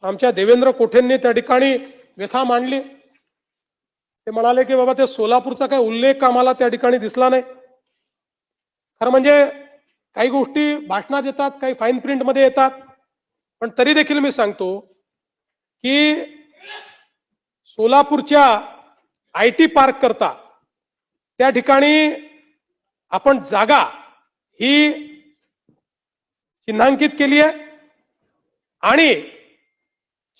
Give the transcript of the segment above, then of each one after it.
आमच्या देवेंद्र कोठेंनी त्या ठिकाणी व्यथा मांडली। ते म्हणाले की बाबा ते सोलापूरचा काही उल्लेख आम्हाला त्या ठिकाणी दिसला नाही। खरं म्हणजे काही गोष्टी भाषणात येतात, काही फाईन प्रिंट मध्ये येतात, पण तरी देखील मी सांगतो की सोलापूरच्या आयटी पार्क करता त्या ठिकाणी आपण जागा ही चिन्हांकित केली आहे आणि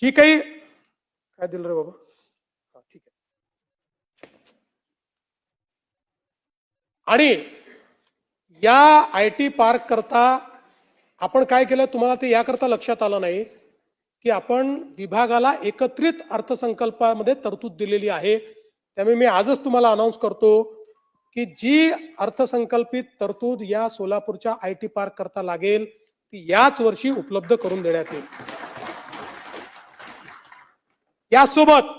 जी काही काय दिलं रे बाबा, ठीक आहे, आणि या आयटी पार्क करता आपण काय केलं तुम्हाला ते याकरता लक्षात आलं नाही की आपण विभागाला एकत्रित अर्थसंकल्पामध्ये तरतूद दिलेली आहे। त्यामुळे मी आजच तुम्हाला अनाउन्स करतो की जी अर्थसंकल्पित तरतूद या सोलापूरच्या आयटी पार्क करता लागेल ती याच वर्षी उपलब्ध करून देण्यात येईल। यासोबत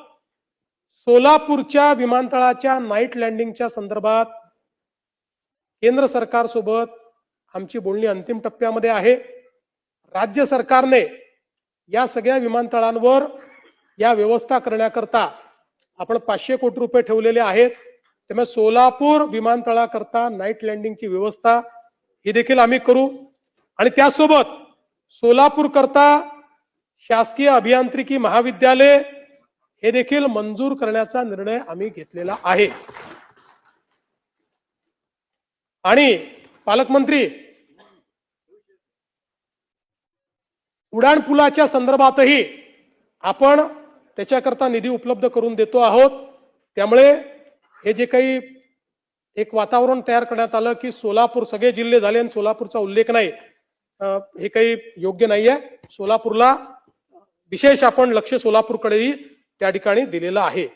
सोलापूरच्या विमानतळाच्या नाईट लँडिंगच्या संदर्भात केंद्र सरकार सोबत आमची बोलणी अंतिम टप्प्यामध्ये आहे। राज्य सरकारने या सगळ्या विमानतळांवर या व्यवस्था करण्याकरता आपण 500 कोटी रुपये ठेवलेले आहेत। त्यामुळे सोलापूर विमानतळाकरता नाईट लँडिंगची व्यवस्था ही देखील आम्ही करू आणि त्यासोबत सोलापूर करता शासकीय अभियांत्रिकी महाविद्यालय हे देखील मंजूर करण्याचा निर्णय आम्ही घेतलेला आहे। आणि पालकमंत्री उडान पुलाच्या संदर्भातही आपण त्याच्याकरता निधी उपलब्ध करून देतो आहोत। त्यामुळे हे जे काही एक वातावरण तयार करण्यात आलं की सोलापूर सगळे जिल्हे झाले आणि सोलापूरचा उल्लेख नाही, हे काही योग्य नाहीये। सोलापूरला विशेष आपण लक्ष सोलापूरकडेही त्या ठिकाणी दिलेलं आहे।